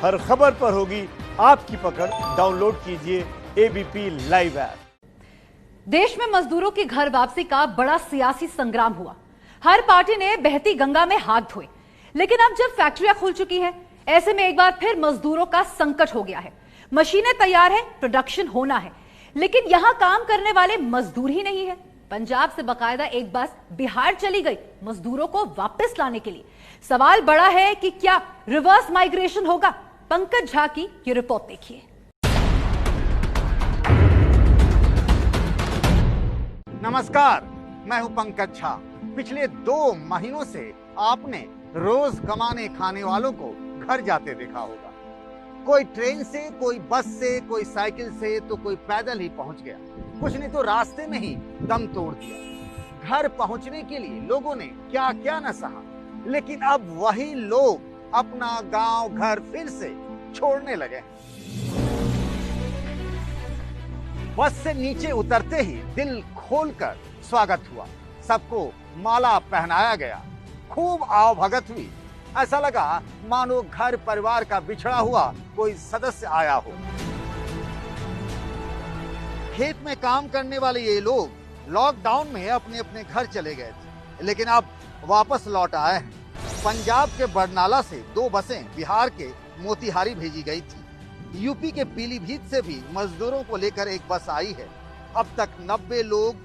हर खबर पर होगी आपकी पकड़। डाउनलोड कीजिए एबीपी लाइव ऐप। देश में मजदूरों की घर वापसी का बड़ा सियासी संग्राम हुआ। हर पार्टी ने बहती गंगा में हाथ धोए, लेकिन अब जब फैक्ट्रियां खुल चुकी हैं, ऐसे में एक बार फिर मजदूरों का संकट हो गया है। मशीनें तैयार हैं, प्रोडक्शन होना है, लेकिन यहां काम करने वाले मजदूर ही नहीं है। पंजाब से बकायदा एक बस बिहार चली गई मजदूरों को वापस लाने के लिए। सवाल बड़ा है कि क्या रिवर्स माइग्रेशन होगा? पंकज झा की ये रिपोर्ट देखिए। नमस्कार, मैं हूं पंकज झा। पिछले 2 महीनों से आपने रोज कमाने खाने वालों को घर जाते देखा होगा। कोई ट्रेन से, कोई बस से, कोई साइकिल से, तो कोई पैदल ही पहुंच गया। कुछ नहीं तो रास्ते में ही दम तोड़ दिया। घर पहुंचने के लिए लोगों ने क्या क्या न सहा, लेकिन अब वही लोग अपना गांव घर फिर से छोड़ने लगे। बस से नीचे उतरते ही दिल खोलकर स्वागत हुआ। सबको माला पहनाया गया, खूब आवभगत हुई। ऐसा लगा मानो घर परिवार का बिछड़ा हुआ कोई सदस्य आया हो। खेत में काम करने वाले ये लोग लॉकडाउन में अपने अपने घर चले गए थे, लेकिन अब वापस लौट आए हैं। पंजाब के बरनाला से 2 बसें बिहार के मोतिहारी भेजी गई थी। यूपी के पीलीभीत से भी मजदूरों को लेकर एक बस आई है। अब तक 90 लोग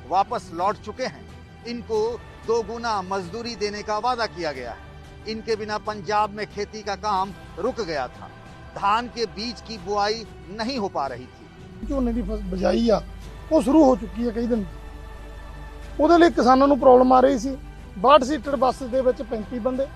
वापस लौट चुके हैं। इनको 2 गुना मजदूरी देने का वादा किया गया है। इनके बिना पंजाब में खेती का काम रुक गया था। धान के बीज की बुआई नहीं हो पा रही थी। ਝੋਨੇ ਦੀ ਬਜਾਈ ਆ ਉਹ ਸ਼ੁਰੂ ਹੋ ਚੁੱਕੀ ਹੈ ਕਈ ਦਿਨ। ਉਹਦੇ ਲਈ ਕਿਸਾਨਾਂ ਨੂੰ ਪ੍ਰੋਬਲਮ ਆ ਰਹੀ ਸੀ। 62 ਸੀਟਰ ਬੱਸ ਦੇ ਵਿੱਚ 35 ਬੰਦੇ,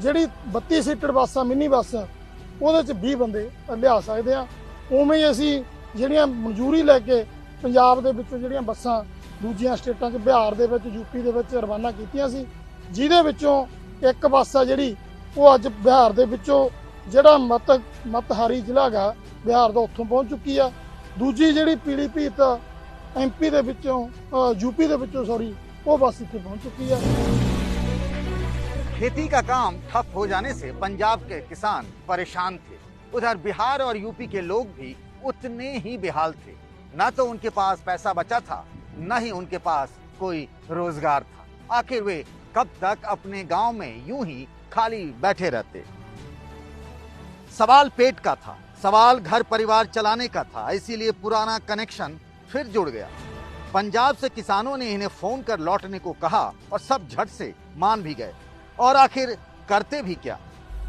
ਜਿਹੜੀ 32 ਸੀਟਰ ਬੱਸ ਆ ਮਿੰਨੀ ਬੱਸ ਉਹਦੇ ਚ 20 ਬੰਦੇ ਲਿਆ ਸਕਦੇ ਆ। ਉਵੇਂ ਹੀ ਅਸੀਂ ਜਿਹੜੀਆਂ ਮਨਜ਼ੂਰੀ ਲੈ ਕੇ ਪੰਜਾਬ ਦੇ ਵਿੱਚੋਂ ਜਿਹੜੀਆਂ ਬੱਸਾਂ ਦੂਜੀਆਂ ਸਟੇਟਾਂ 'ਚ ਬਿਹਾਰ ਦੇ ਵਿੱਚ ਯੂਪੀ ਦੇ ਵਿੱਚ ਰਵਾਨਾ ਕੀਤੀਆਂ ਸੀ, ਜਿਹਦੇ ਵਿੱਚੋਂ ਇੱਕ ਬੱਸ ਆ ਜਿਹੜੀ ਉਹ ਅੱਜ ਬਿਹਾਰ ਦੇ ਵਿੱਚੋਂ ਜਿਹੜਾ ਮਤਹਾਰੀ ਜ਼ਿਲ੍ਹਾ ਹੈਗਾ ਬਿਹਾਰ ਦਾ ਉੱਥੋਂ ਪਹੁੰਚ ਚੁੱਕੀ ਆ। ਦੂਜੀ ਜਿਹੜੀ ਪੀਲੀਭੀਤ ਐਮਪੀ ਦੇ ਵਿੱਚੋਂ यूपी ਦੇ ਵਿੱਚੋਂ वो बस इतने पहुंच चुकी है। खेती का काम ठप हो जाने से पंजाब के किसान परेशान थे। उधर बिहार और यूपी के लोग भी उतने ही बेहाल थे। न तो उनके पास पैसा बचा था, न ही उनके पास कोई रोजगार था। आखिर वे कब तक अपने गांव में यूं ही खाली बैठे रहते? सवाल पेट का था, सवाल घर परिवार चलाने का था। इसीलिए पुराना कनेक्शन फिर जुड़ गया। पंजाब से किसानों ने इन्हें फोन कर लौटने को कहा और सब झट से मान भी गए। और आखिर करते भी क्या?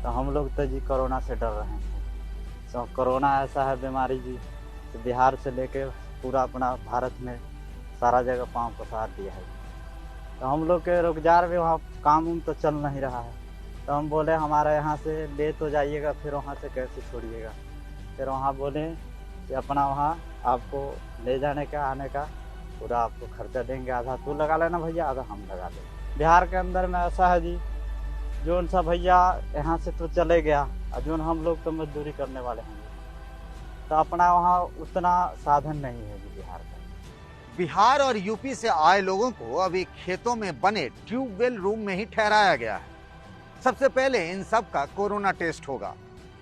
तो हम लोग तो जी कोरोना से डर रहे हैं। तो कोरोना ऐसा है बीमारी जी, तो बिहार से लेके पूरा अपना भारत में सारा जगह पांव पसार दिया है। तो हम लोग के रोजगार भी वहाँ काम तो चल नहीं रहा है। तो हम बोले हमारे यहाँ से ले तो जाइएगा, फिर वहाँ से कैसे छोड़िएगा? फिर वहाँ बोले कि अपना वहाँ आपको ले जाने का आने का पूरा आपको खर्चा देंगे, आधा तू लगा लेना भैया, आधा हम लगा देंगे। बिहार के अंदर में ऐसा है जी, जो सा भैया यहाँ से तो चले गया, जो हम लोग तो मजदूरी करने वाले हैं, तो अपना वहाँ उतना साधन नहीं है जी बिहार का। बिहार और यूपी से आए लोगों को अभी खेतों में बने ट्यूबवेल रूम में ही ठहराया गया है। सबसे पहले इन सब का कोरोना टेस्ट होगा।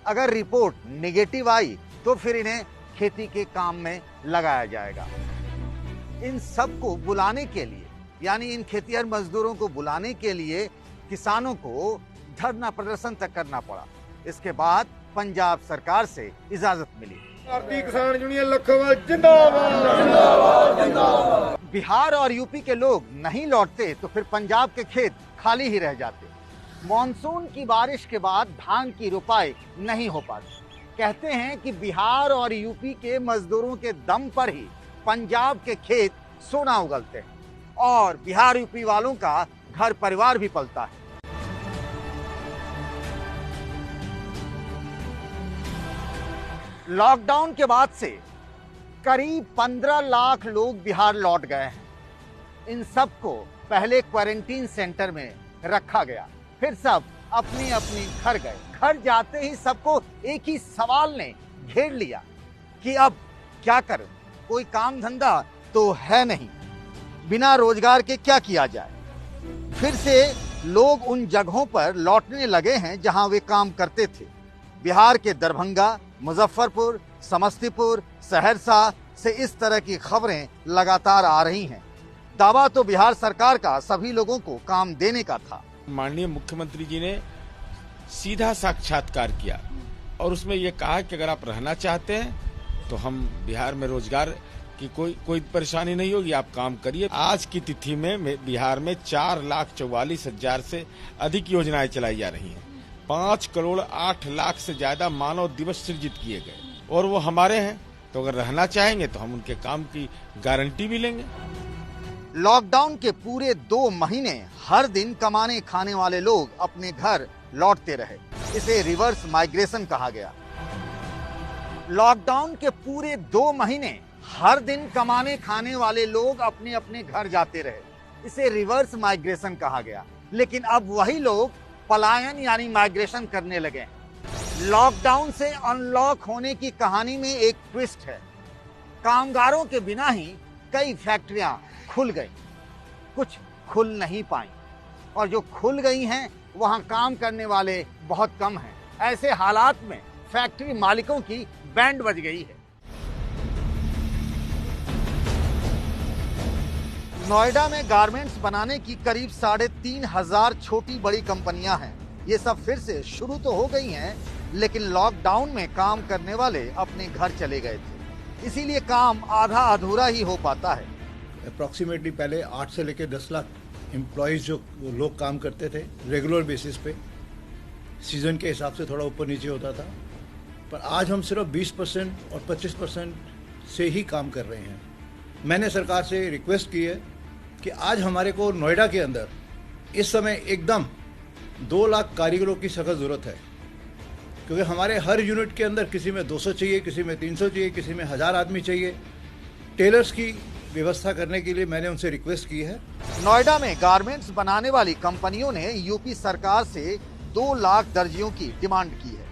अगर रिपोर्ट निगेटिव आई तो फिर इन्हें खेती के काम में लगाया जाएगा। इन सबको बुलाने के लिए, यानी इन खेतिहर मजदूरों को बुलाने के लिए किसानों को धरना प्रदर्शन तक करना पड़ा। इसके बाद पंजाब सरकार से इजाजत मिली। भारतीय किसान यूनियन लखोवाल जिंदाबाद, जिंदाबाद, जिंदाबाद। बिहार और यूपी के लोग नहीं लौटते तो फिर पंजाब के खेत खाली ही रह जाते। मॉनसून की बारिश के बाद धान की रुपाई नहीं हो पाती। कहते हैं कि बिहार और यूपी के मजदूरों के दम पर ही पंजाब के खेत सोना उगलते हैं और बिहार यूपी वालों का घर परिवार भी पलता है। लॉकडाउन के बाद से करीब 15 लाख लोग बिहार लौट गए हैं। इन सबको पहले क्वारंटीन सेंटर में रखा गया, फिर सब अपनी अपनी घर गए। घर जाते ही सबको एक ही सवाल ने घेर लिया कि अब क्या करें? कोई काम धंधा तो है नहीं, बिना रोजगार के क्या किया जाए? फिर से लोग उन जगहों पर लौटने लगे हैं जहां वे काम करते थे। बिहार के दरभंगा, मुजफ्फरपुर, समस्तीपुर, सहरसा से इस तरह की खबरें लगातार आ रही हैं। दावा तो बिहार सरकार का सभी लोगों को काम देने का था। माननीय मुख्यमंत्री जी ने सीधा साक्षात्कार किया और उसमें ये कहा कि अगर आप रहना चाहते हैं तो हम बिहार में रोजगार की कोई परेशानी नहीं होगी, आप काम करिए। आज की तिथि में बिहार में 4,44,000 से अधिक योजनाएं चलाई जा रही हैं। 5 करोड़ 8 लाख से ज्यादा मानव दिवस सृजित किए गए और वो हमारे हैं, तो अगर रहना चाहेंगे तो हम उनके काम की गारंटी भी लेंगे। लॉकडाउन के पूरे 2 महीने हर दिन कमाने खाने वाले लोग अपने घर लौटते रहे। इसे रिवर्स माइग्रेशन कहा गया। लॉकडाउन के पूरे 2 महीने हर दिन कमाने खाने वाले लोग अपने अपने घर जाते रहे। इसे रिवर्स माइग्रेशन कहा गया। लेकिन अब वही लोग पलायन यानी माइग्रेशन करने लगे। लॉकडाउन से अनलॉक होने की कहानी में एक ट्विस्ट है। कामगारों के बिना ही कई फैक्ट्रियां खुल गई, कुछ खुल नहीं पाई, और जो खुल गई हैं वहां काम करने वाले बहुत कम हैं। ऐसे हालात में फैक्ट्री मालिकों की बैंड बज गई है। नोएडा में गारमेंट्स बनाने की करीब 3,500 छोटी बड़ी कंपनियां हैं। ये सब फिर से शुरू तो हो गई हैं, लेकिन लॉकडाउन में काम करने वाले अपने घर चले गए थे, इसीलिए काम आधा अधूरा ही हो पाता है। अप्रॉक्सीमेटली पहले 8 से लेकर 10 लाख एम्प्लॉयज़ जो लोग काम करते थे रेगुलर बेसिस पे, सीजन के हिसाब से थोड़ा ऊपर नीचे होता था, पर आज हम सिर्फ 20% और 25% से ही काम कर रहे हैं। मैंने सरकार से रिक्वेस्ट की है कि आज हमारे को नोएडा के अंदर इस समय एकदम 2 लाख कारीगरों की सख्त ज़रूरत है, क्योंकि हमारे हर यूनिट के अंदर किसी में 200 चाहिए, किसी में 300 चाहिए, किसी में 1000 आदमी चाहिए। टेलर्स की व्यवस्था करने के लिए मैंने उनसे रिक्वेस्ट की है। नोएडा में गारमेंट्स बनाने वाली कंपनियों ने यूपी सरकार से 2 लाख दर्जियों की डिमांड की है।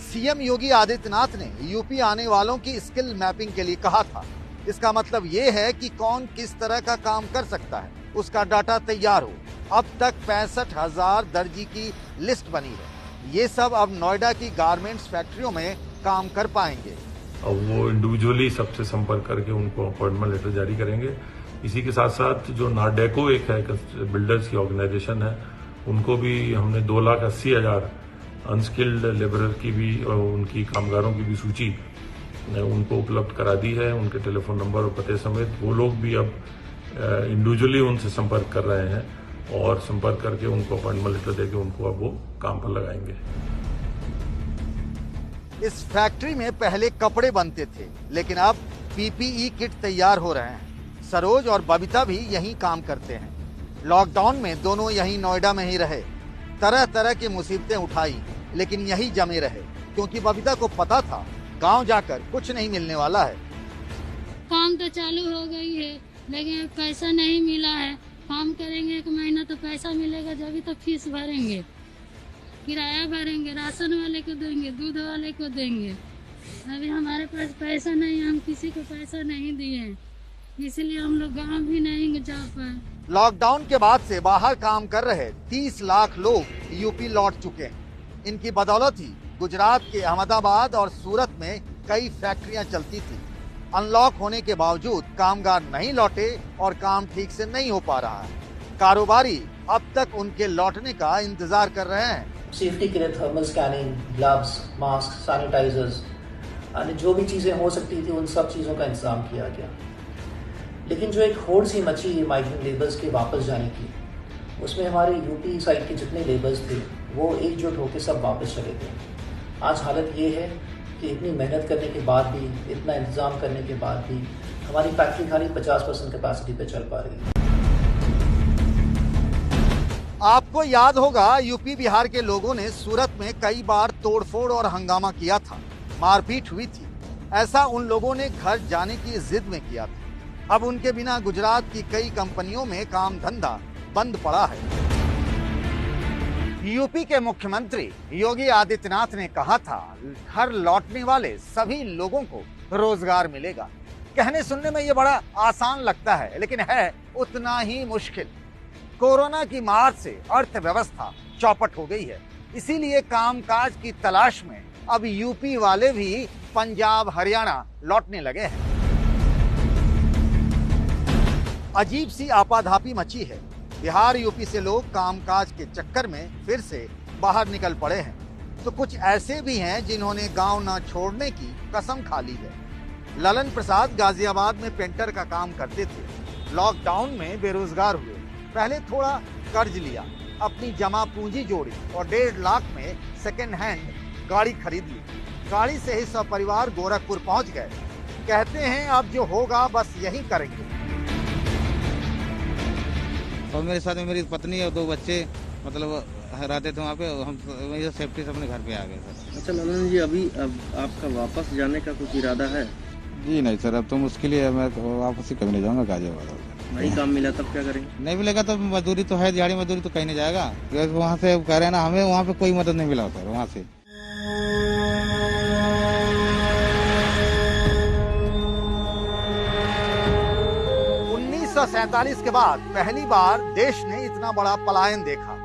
सीएम योगी आदित्यनाथ ने यूपी आने वालों की स्किल मैपिंग के लिए कहा था। इसका मतलब ये है कि कौन किस तरह का काम कर सकता है, उसका डाटा तैयार हो। अब तक 65,000 दर्जी की लिस्ट बनी है। ये सब अब नोएडा की गारमेंट्स फैक्ट्रियों में काम कर पाएंगे। अब वो इंडिविजुअली सबसे संपर्क करके उनको अपॉइंटमेंट लेटर जारी करेंगे। इसी के साथ साथ जो नाडेको एक है बिल्डर्स की ऑर्गेनाइजेशन है, उनको भी हमने 2,80,000 अनस्किल्ड लेबरर की भी और उनकी कामगारों की भी सूची उनको उपलब्ध करा दी है, उनके टेलीफोन नंबर और पते समेत। वो लोग भी अब इंडिविजुअली उनसे संपर्क कर रहे हैं और संपर्क करके उनको अपॉइंटमेंट लेटर देके उनको अब वो काम पर लगाएंगे। इस फैक्ट्री में पहले कपड़े बनते थे, लेकिन अब पीपीई किट तैयार हो रहे हैं। सरोज और बबीता भी यहीं काम करते हैं। लॉकडाउन में दोनों यहीं नोएडा में ही रहे, तरह तरह की मुसीबतें उठाई, लेकिन यहीं जमे रहे, क्योंकि बबीता को पता था गांव जाकर कुछ नहीं मिलने वाला है। काम तो चालू हो गई है, लेकिन पैसा नहीं मिला है। काम करेंगे 1 महीना तो पैसा मिलेगा, जब तो फीस भरेंगे, किराया भरेंगे, राशन वाले को देंगे, दूध वाले को देंगे। अभी हमारे पास पैसा नहीं, हम किसी को पैसा नहीं दिए, इसलिए हम लोग गांव भी नहीं जा पाए। लॉकडाउन के बाद से बाहर काम कर रहे 30 लाख लोग यूपी लौट चुके हैं। इनकी बदौलत ही गुजरात के अहमदाबाद और सूरत में कई फैक्ट्रियां चलती थी। अनलॉक होने के बावजूद कामगार नहीं लौटे और काम ठीक से नहीं हो पा रहा है। कारोबारी अब तक उनके लौटने का इंतजार कर रहे हैं। सेफ्टी के लिए thermal scanning, gloves, mask, sanitisers, जो भी चीज़ें हो सकती थी उन सब चीज़ों का इंतजाम किया गया। लेकिन जो एक होड़ सी मची माइग्रेंट लेबर्स के वापस जाने की, उसमें हमारे यूपी साइड के जितने लेबर्स थे वो एकजुट होकर सब वापस चले गए। आज हालत ये है कि इतनी मेहनत करने के बाद भी, इतना इंतजाम करने के बाद भी हमारी फैक्ट्री खाली 50% कैपेसिटी पे चल पा रही है। आपको याद होगा यूपी बिहार के लोगों ने सूरत में कई बार तोड़फोड़ और हंगामा किया था, मारपीट हुई थी। ऐसा उन लोगों ने घर जाने की जिद में किया था। अब उनके बिना गुजरात की कई कंपनियों में काम धंधा बंद पड़ा है। यूपी के मुख्यमंत्री योगी आदित्यनाथ ने कहा था घर लौटने वाले सभी लोगों को रोजगार मिलेगा। कहने सुनने में ये बड़ा आसान लगता है, लेकिन है उतना ही मुश्किल। कोरोना की मार से अर्थव्यवस्था चौपट हो गई है, इसीलिए कामकाज की तलाश में अब यूपी वाले भी पंजाब हरियाणा लौटने लगे हैं। अजीब सी आपाधापी मची है। बिहार यूपी से लोग कामकाज के चक्कर में फिर से बाहर निकल पड़े हैं, तो कुछ ऐसे भी हैं जिन्होंने गांव न छोड़ने की कसम खा ली है। ललन प्रसाद गाजियाबाद में पेंटर का काम करते थे। लॉकडाउन में बेरोजगार हुए। पहले थोड़ा कर्ज लिया, अपनी जमा पूंजी जोड़ी और 1.5 लाख में सेकेंड हैंड गाड़ी खरीद ली। गाड़ी से ही सब परिवार गोरखपुर पहुंच गए। कहते हैं अब जो होगा बस यही करेंगे। और मेरे साथ में मेरी पत्नी और 2 बच्चे मतलब रहते थे वहाँ पे। हम सेफ्टी से अपने घर पे आ गए सर। अच्छा ललन जी, अभी अब आपका वापस जाने का कुछ इरादा है? जी नहीं सर, अब तो मुश्किल ही है। मैं वापस ही कभी नहीं जाऊँगा गाजियाबाद। नहीं काम मिला तब क्या करेंगे? नहीं मिलेगा तो मजदूरी तो है, दिहाड़ी मजदूरी तो कहीं नहीं जाएगा। वहाँ से कह रहे हैं ना, हमें वहाँ पे कोई मदद नहीं मिला सर वहाँ से। 1947 के बाद पहली बार देश ने इतना बड़ा पलायन देखा।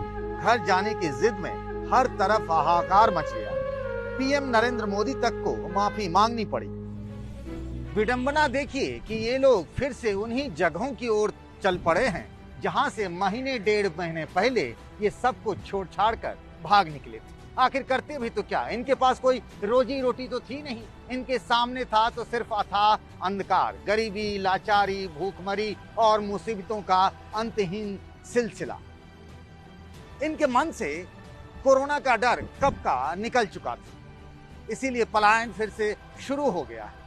घर जाने की जिद में हर तरफ हाहाकार मच गया। पीएम नरेंद्र मोदी तक को माफी मांगनी पड़ी। विडंबना देखिए कि ये लोग फिर से उन्हीं जगहों की ओर चल पड़े हैं जहां से महीने 1.5 महीने पहले ये सब कुछ छोड़ छाड़ कर भाग निकले थे। आखिर करते भी तो क्या? इनके पास कोई रोजी रोटी तो थी नहीं। इनके सामने था तो सिर्फ अथाह अंधकार, गरीबी, लाचारी, भूखमरी और मुसीबतों का अंतहीन सिलसिला। इनके मन से कोरोना का डर कब का निकल चुका था, इसीलिए पलायन फिर से शुरू हो गया है।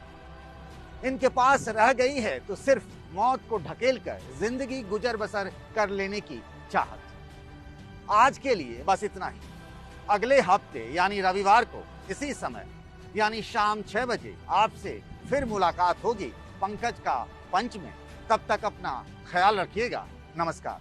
इनके पास रह गई है तो सिर्फ मौत को ढकेल कर जिंदगी गुजर बसर कर लेने की चाहत। आज के लिए बस इतना ही। अगले हफ्ते यानी रविवार को इसी समय यानी शाम 6 बजे आपसे फिर मुलाकात होगी पंकज का पंच में। तब तक अपना ख्याल रखिएगा। नमस्कार।